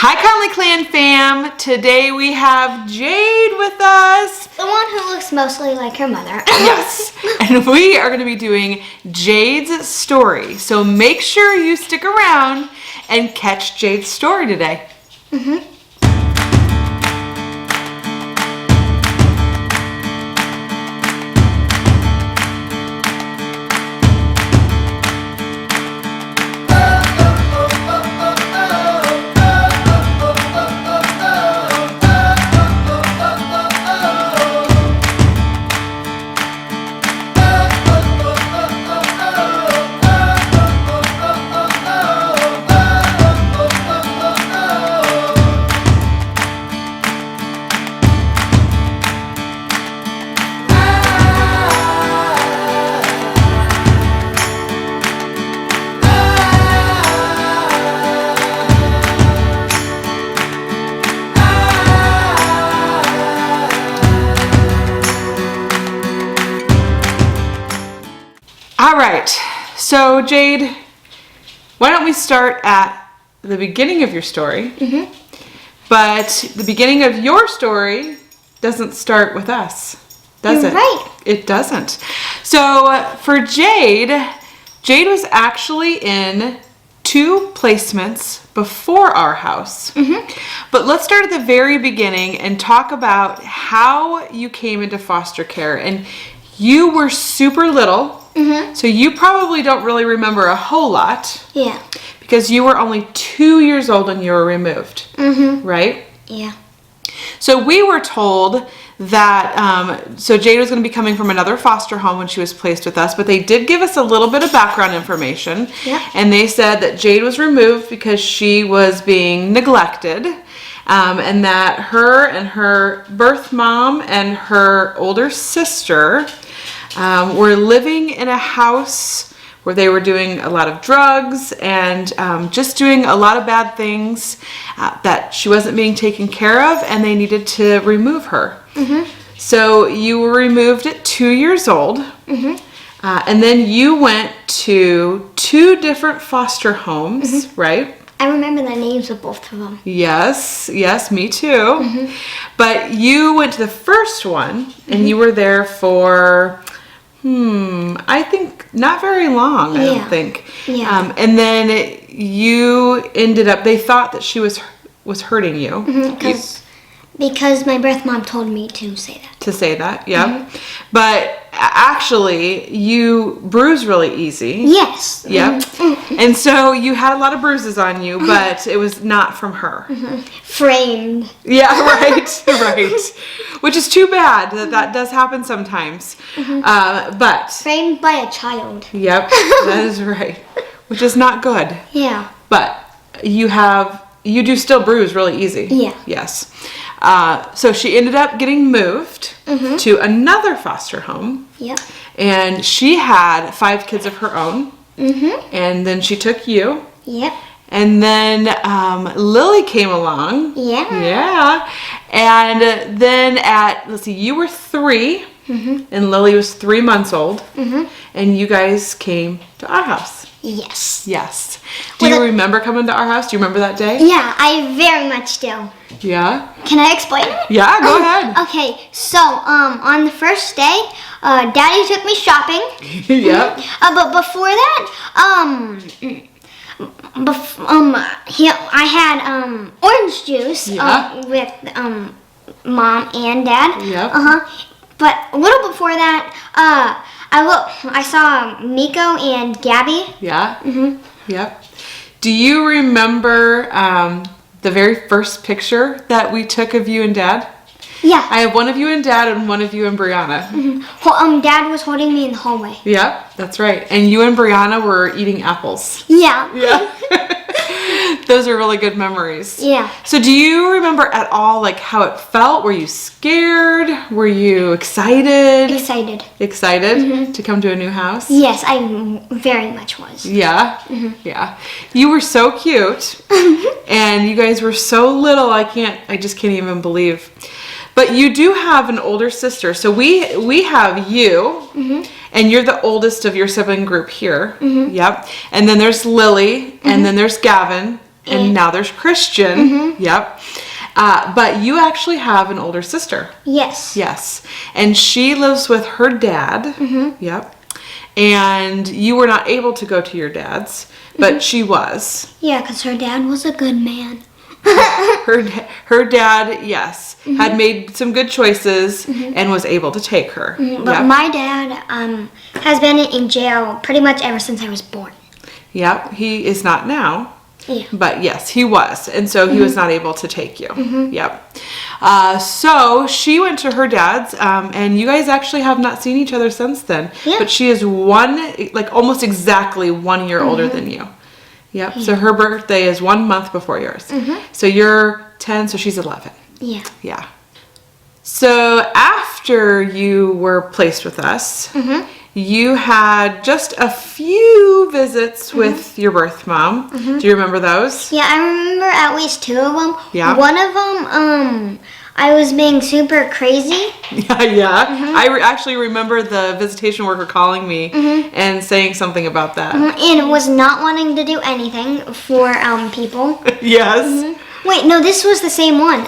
Hi Conley Clan fam! Today we have Jade with us. The one who looks mostly like her mother. Yes, and we are going to be doing Jade's story. So make sure you stick around and catch Jade's story today. All right, so Jade, why don't we start at the beginning of your story? But the beginning of your story doesn't start with us, does You're it? right. It doesn't. So for Jade was actually in 2 placements before our house. But let's start at the very beginning and talk about how you came into foster care. And you were super little. So you probably don't really remember a whole lot. Yeah. Because you were only 2 years old when you were removed. Right? Yeah. So we were told that, so Jade was going to be coming from another foster home when she was placed with us, but they did give us a little bit of background information. Yeah. And they said that Jade was removed because she was being neglected. And that her and her birth mom and her older sister were living in a house where they were doing a lot of drugs and just doing a lot of bad things, that she wasn't being taken care of, and they needed to remove her. So you were removed at 2 years old, and then you went to 2 different foster homes, right? I remember the names of both of them. Yes, me too. But you went to the first one, and you were there for, I think not very long, I don't think. Yeah. And then you ended up, they thought that she was hurting you. Because my birth mom told me to say that. To say that, yeah. But actually, you bruise really easy. Yes. Yep. And so you had a lot of bruises on you, but it was not from her. Framed. Yeah, right. Which is too bad. That does happen sometimes. But Framed by a child. yep, that is right. Which is not good. Yeah. But you do still bruise really easy. Yeah. Yes. So she ended up getting moved to another foster home. Yep. And she had 5 kids of her own. And then she took you. Yep. And then Lily came along. Yeah. Yeah. And then you were 3. And Lily was 3 months old. And you guys came to our house. Yes. Yes. Do you remember coming to our house? Do you remember that day? Yeah, I very much do. Yeah? Can I explain it? Yeah, go ahead. Okay, so on the first day, Daddy took me shopping. Yep. But before that, I had orange juice with Mom and Dad. Yep. But a little before that, I saw Miko and Gabby. Yeah? Yep. Do you remember the very first picture that we took of you and Dad? Yeah. I have one of you and Dad and one of you and Brianna. Dad was holding me in the hallway. Yep, that's right. And you and Brianna were eating apples. Yeah. Yeah. Those are really good memories. Yeah. So do you remember at all like how it felt? Were you scared? Were you excited? Excited. Excited to come to a new house? Yes, I very much was. Yeah. Yeah. You were so cute. And you guys were so little. I just can't even believe. But you do have an older sister. So we have you, and you're the oldest of your sibling group here. Yep. And then there's Lily, and then there's Gavin, and now there's Christian. Yep. But you actually have an older sister. Yes. Yes. And she lives with her dad. Yep. And you were not able to go to your dad's, but she was. Yeah, because her dad was a good man. Her dad, yes, had made some good choices and was able to take her. But my dad has been in jail pretty much ever since I was born. Yep, he is not now. Yeah. But yes, he was. And so he was not able to take you. Yep. So she went to her dad's, and you guys actually have not seen each other since then. Yeah. But she is almost exactly 1 year older than you. Yep. So her birthday is 1 month before yours. So you're 10, so she's 11. Yeah. Yeah. So after you were placed with us, you had just a few visits with your birth mom. Do you remember those? Yeah, I remember at least 2 of them. Yeah. One of them, I was being super crazy. Yeah. I actually remember the visitation worker calling me and saying something about that. And was not wanting to do anything for people. Yes. Wait, no, this was the same one.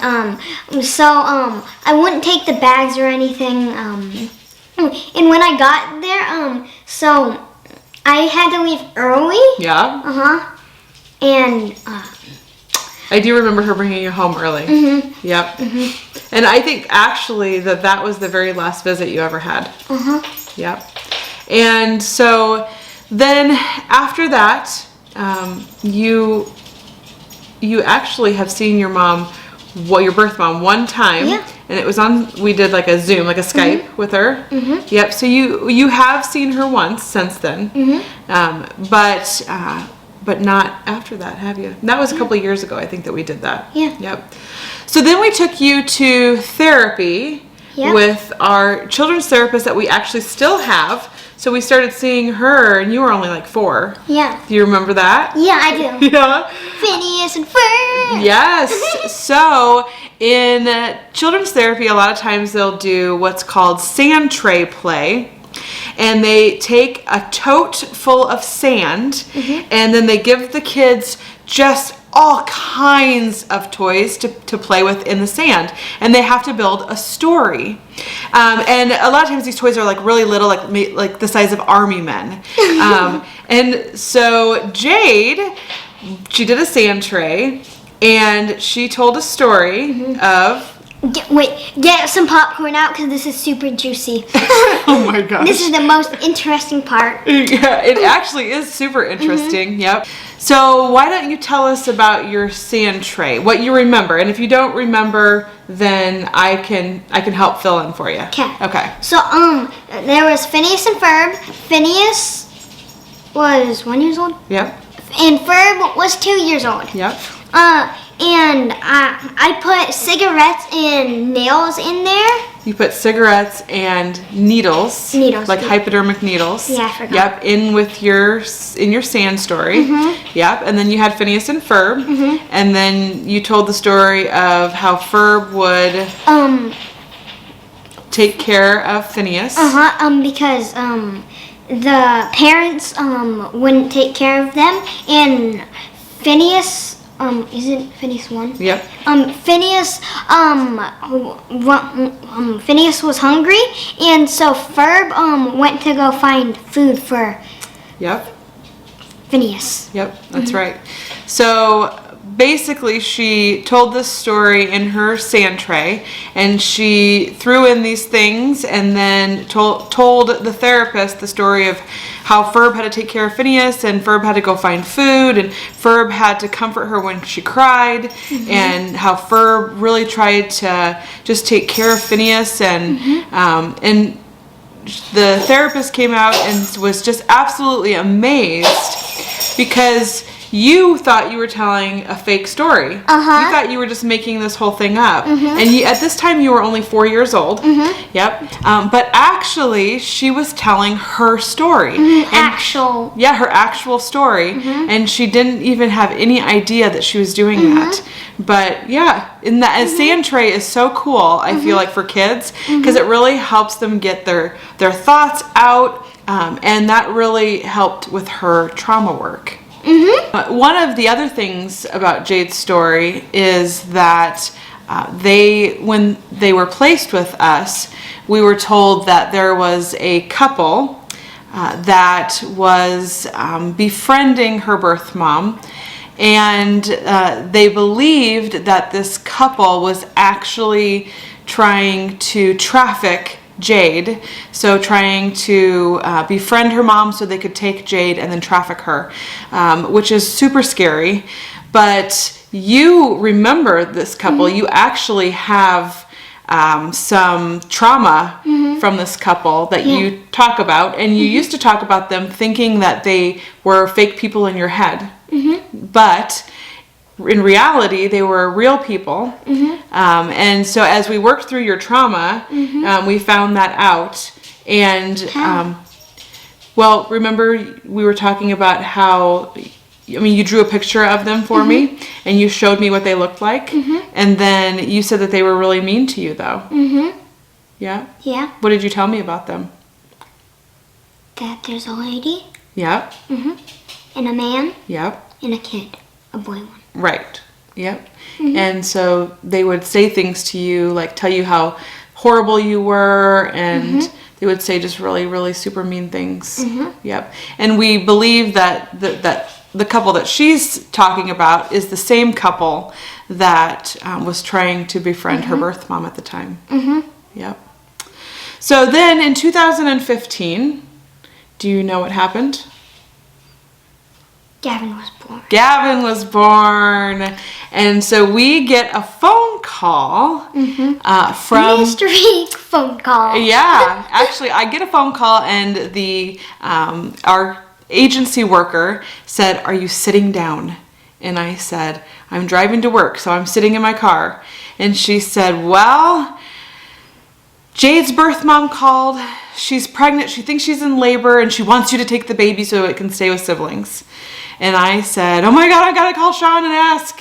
So I wouldn't take the bags or anything. And when I got there, so I had to leave early. Yeah. And I do remember her bringing you home early. Yep. And I think actually that was the very last visit you ever had. Yep. And so then after that, you actually have seen your mom, your birth mom, one time. Yeah. And it was we did like a Zoom, like a Skype with her. Yep. So you have seen her once since then. But not after that, have you? That was a couple of years ago, I think, that we did that. Yeah. Yep. So then we took you to therapy with our children's therapist that we actually still have. So we started seeing her, and you were only like 4. Yeah. Do you remember that? Yeah, I do. Yeah. Phineas and Ferb. Yes. So in children's therapy, a lot of times they'll do what's called sand tray play. And they take a tote full of sand, and then they give the kids just all kinds of toys to play with in the sand, and they have to build a story. And a lot of times these toys are like really little, like the size of army men. And so Jade, she did a sand tray, and she told a story of. Get some popcorn out because this is super juicy. Oh my gosh. This is the most interesting part. Yeah, it actually is super interesting. Yep. So why don't you tell us about your sand tray, what you remember, and if you don't remember, then I can help fill in for you. Okay. So there was Phineas and Ferb. Phineas was 1 year old. Yep. And Ferb was 2 years old. Yep. And I put cigarettes and nails in there. You put cigarettes and needles. Needles. Like hypodermic needles. Yeah, I forgot. Yep, in your sand story. Yep, and then you had Phineas and Ferb. And then you told the story of how Ferb would take care of Phineas. Because the parents wouldn't take care of them, and Phineas. Isn't Phineas 1? Yep. Phineas was hungry, and so Ferb went to go find food for. Yep. Phineas. Yep, that's right. So basically she told this story in her sand tray, and she threw in these things and then told the therapist the story of how Ferb had to take care of Phineas, and Ferb had to go find food, and Ferb had to comfort her when she cried, and how Ferb really tried to just take care of Phineas, and the therapist came out and was just absolutely amazed because you thought you were telling a fake story. You thought you were just making this whole thing up. And at this time you were only 4 years old. Yep. But actually she was telling her story. Her actual story. And she didn't even have any idea that she was doing that. But yeah, a sand tray is so cool, I feel like, for kids, because it really helps them get their thoughts out. And that really helped with her trauma work. One of the other things about Jade's story is that when they were placed with us, we were told that there was a couple that was befriending her birth mom, and they believed that this couple was actually trying to traffic Jade, so trying to befriend her mom so they could take Jade and then traffic her, which is super scary. But you remember this couple. You actually have some trauma from this couple that you talk about, and you used to talk about them thinking that they were fake people in your head, but in reality they were real people. And so as we worked through your trauma, we found that out. And well, remember we were talking about how, I mean, you drew a picture of them for me, and you showed me what they looked like, and then you said that they were really mean to you, though. Yeah? Yeah. What did you tell me about them? That there's a lady. Yep. And a man. Yep. And a kid. A boy one. Right. Yep. And so they would say things to you, like tell you how horrible you were, and they would say just really, really super mean things. Yep. And we believe that the couple that she's talking about is the same couple that was trying to befriend her birth mom at the time. Yep. So then in 2015, do you know what happened? Gavin was born. Gavin was born. And so we get a phone call from... Mystery phone call. Yeah. Actually, I get a phone call, and our agency worker said, "Are you sitting down?" And I said, "I'm driving to work, so I'm sitting in my car." And she said, "Well, Jade's birth mom called. She's pregnant. She thinks she's in labor, and she wants you to take the baby so it can stay with siblings." And I said, "Oh my God, I gotta call Sean and ask.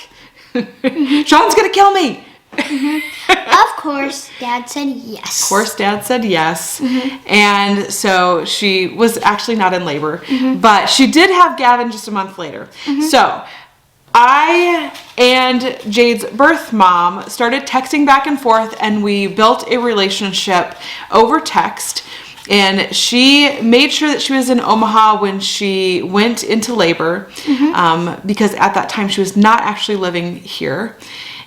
Sean's gonna kill me." Of course, Dad said yes. Of course, Dad said yes. And so she was actually not in labor, but she did have Gavin just a month later. So I and Jade's birth mom started texting back and forth, and we built a relationship over text. And she made sure that she was in Omaha when she went into labor, because at that time she was not actually living here.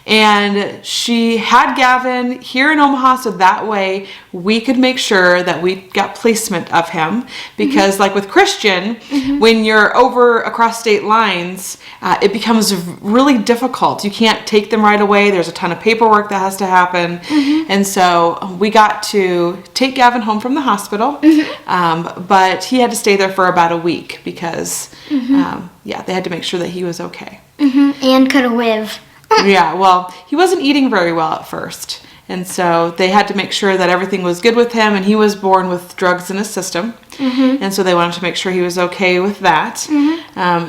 And she had Gavin here in Omaha, so that way we could make sure that we got placement of him. Because like with Christian, when you're over across state lines, it becomes really difficult. You can't take them right away. There's a ton of paperwork that has to happen. And so we got to take Gavin home from the hospital, but he had to stay there for about a week because, yeah, they had to make sure that he was okay. And could live. Yeah, well, he wasn't eating very well at first. And so they had to make sure that everything was good with him, and he was born with drugs in his system. And so they wanted to make sure he was okay with that.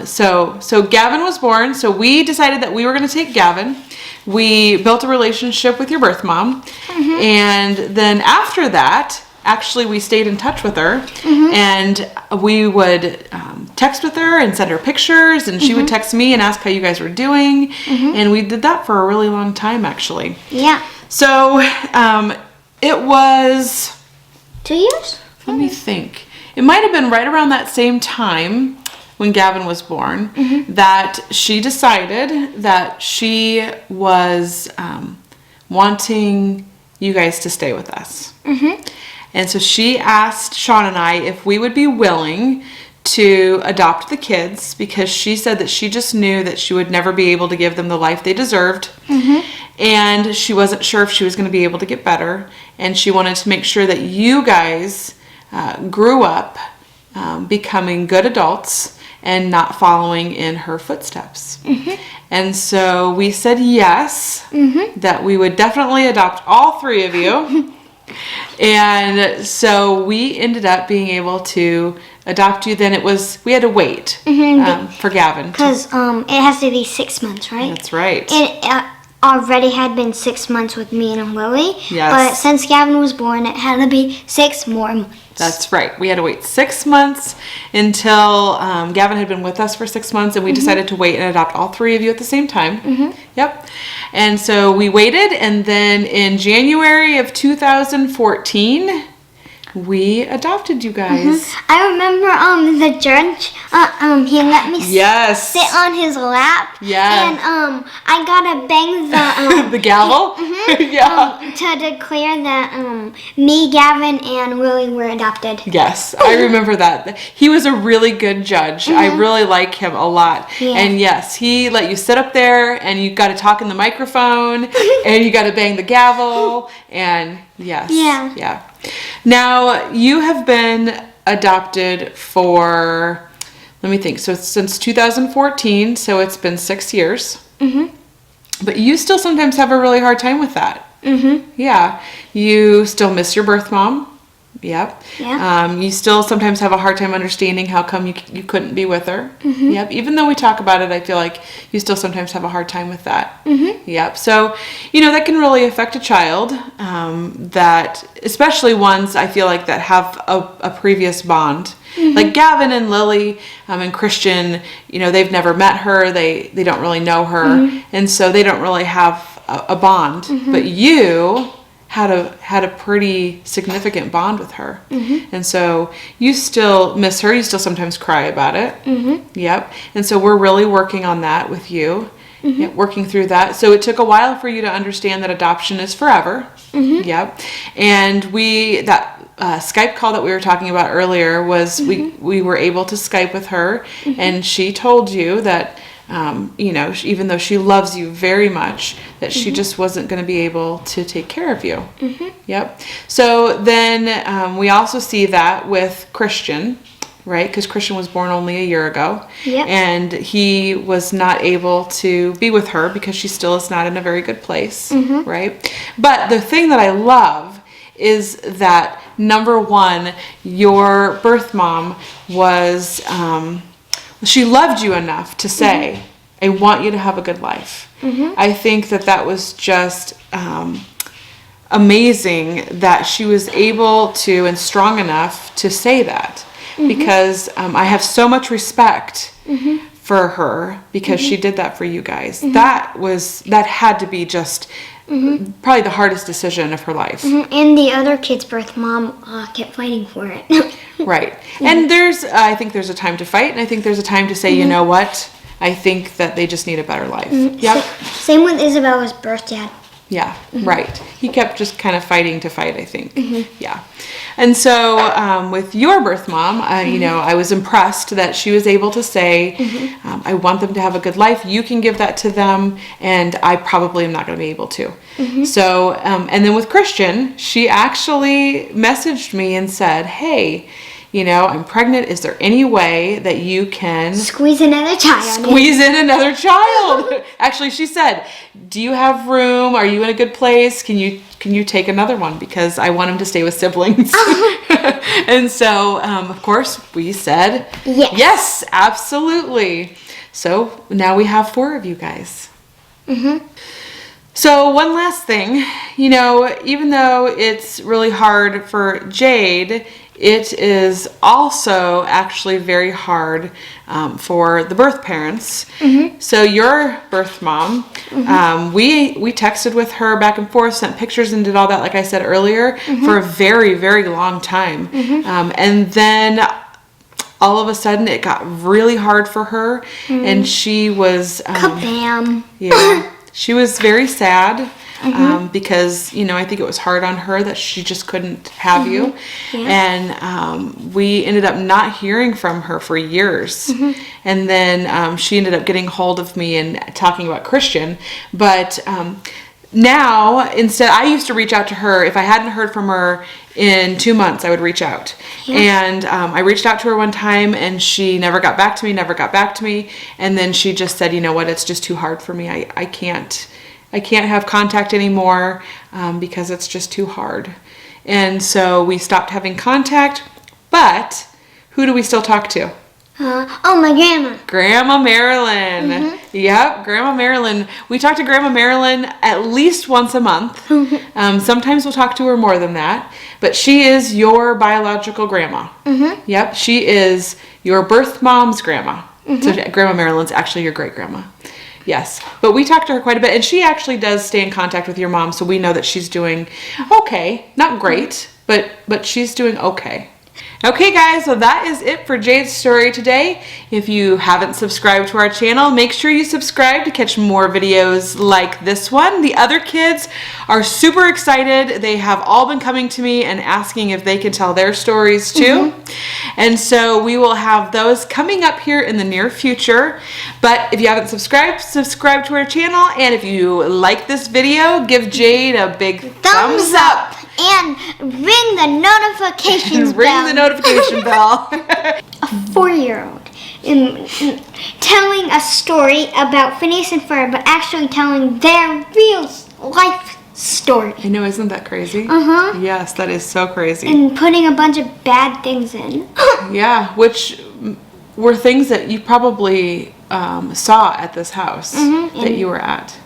So Gavin was born. So we decided that we were going to take Gavin. We built a relationship with your birth mom. And then after that, actually we stayed in touch with her, and we would text with her and send her pictures, and she would text me and ask how you guys were doing. And we did that for a really long time, actually. Yeah. So it was 2 years? Let me think. It might have been right around that same time when Gavin was born that she decided that she was wanting you guys to stay with us. And so she asked Sean and I if we would be willing to adopt the kids, because she said that she just knew that she would never be able to give them the life they deserved. And she wasn't sure if she was going to be able to get better. And she wanted to make sure that you guys grew up becoming good adults and not following in her footsteps. And so we said yes, that we would definitely adopt all three of you. And so we ended up being able to adopt you. Then we had to wait for Gavin. Because it has to be 6 months, right? That's right. It already had been 6 months with me and Lily. Yes. But since Gavin was born, it had to be 6 more months. That's right. We had to wait 6 months until Gavin had been with us for 6 months, and we decided to wait and adopt all 3 of you at the same time. Yep. And so we waited, and then in January of 2014, we adopted you guys. I remember the judge, he let me sit on his lap. Yeah. And I gotta bang the the gavel. Yeah. To declare that me, Gavin, and Willie were adopted. Yes, I remember that. He was a really good judge. I really like him a lot. Yeah. And yes, he let you sit up there, and you got to talk in the microphone, and you got to bang the gavel, and yes. Yeah. Now, you have been adopted for, let me think, so it's since 2014, so it's been 6 years. But you still sometimes have a really hard time with that. Yeah. You still miss your birth mom. Yep. Yeah. You still sometimes have a hard time understanding how come you couldn't be with her. Yep. Even though we talk about it, I feel like you still sometimes have a hard time with that. Yep. So, that can really affect a child, that, especially ones I feel like that have a previous bond. Like Gavin and Lily and Christian, they've never met her. They don't really know her. And so they don't really have a bond. But you had a pretty significant bond with her. And so you still miss her. You still sometimes cry about it. Yep. And so we're really working on that with you. Yep, working through that. So it took a while for you to understand that adoption is forever. Yep. And that Skype call that we were talking about earlier was we were able to Skype with her, and she told you that even though she loves you very much, that she just wasn't going to be able to take care of you. Yep. So then we also see that with Christian, right? Because Christian was born only a year ago. Yep. And he was not able to be with her because she still is not in a very good place, right? But the thing that I love is that, number one, your birth mom was... she loved you enough to say, I want you to have a good life. I think that was just amazing that she was able to, and strong enough to say that. Because I have so much respect for her because she did that for you guys. That had to be just probably the hardest decision of her life. And the other kid's birth mom kept fighting for it. Right. And I think there's a time to fight, and I think there's a time to say, you know what? I think that they just need a better life. Yep. Same with Isabella's birth dad. Yeah, right. He kept just kind of fighting to fight, I think. Yeah. And so with your birth mom, I was impressed that she was able to say, I want them to have a good life. You can give that to them, and I probably am not going to be able to. So, and then with Christian, she actually messaged me and said, hey, I'm pregnant. Is there any way that you can squeeze another child? Squeeze in another child. Actually, she said, do you have room? Are you in a good place? Can you take another one? Because I want him to stay with siblings. And so, of course, we said, yes, absolutely. So now we have 4 of you guys. So one last thing, even though it's really hard for Jade, it is also actually very hard for the birth parents. So your birth mom, we texted with her back and forth, sent pictures and did all that, like I said earlier, for a very, very long time. And then all of a sudden it got really hard for her, and she was... Kabam! Yeah. She was very sad because, I think it was hard on her that she just couldn't have you. And we ended up not hearing from her for years. And then she ended up getting hold of me and talking about Christian. But now, instead, I used to reach out to her. If I hadn't heard from her in 2 months, I would reach out. And I reached out to her one time, and she never got back to me. And then she just said, you know what, it's just too hard for me. I can't have contact anymore because it's just too hard. And so we stopped having contact. But who do we still talk to? Oh, my grandma. Grandma Marilyn. Yep, Grandma Marilyn. We talk to Grandma Marilyn at least once a month. Sometimes we'll talk to her more than that. But she is your biological grandma. Yep, she is your birth mom's grandma. So Grandma Marilyn's actually your great grandma. Yes, but we talk to her quite a bit, and she actually does stay in contact with your mom, so we know that she's doing okay. Not great, but she's doing okay. Okay guys, so that is it for Jade's story today. If you haven't subscribed to our channel, make sure you subscribe to catch more videos like this one. The other kids are super excited. They have all been coming to me and asking if they can tell their stories too. And so we will have those coming up here in the near future. But if you haven't subscribed, subscribe to our channel. And if you like this video, give Jade a big thumbs up. And ring the notifications bell. Ring the notification bell. A 4-year-old telling a story about Phineas and Ferb, but actually telling their real life story. I know, isn't that crazy? Yes, that is so crazy. And putting a bunch of bad things in. Yeah, which were things that you probably saw at this house that you were at.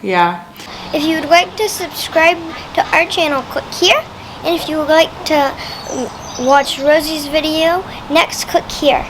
Yeah. If you would like to subscribe to our channel, click here. And if you would like to watch Rosie's video, next click here.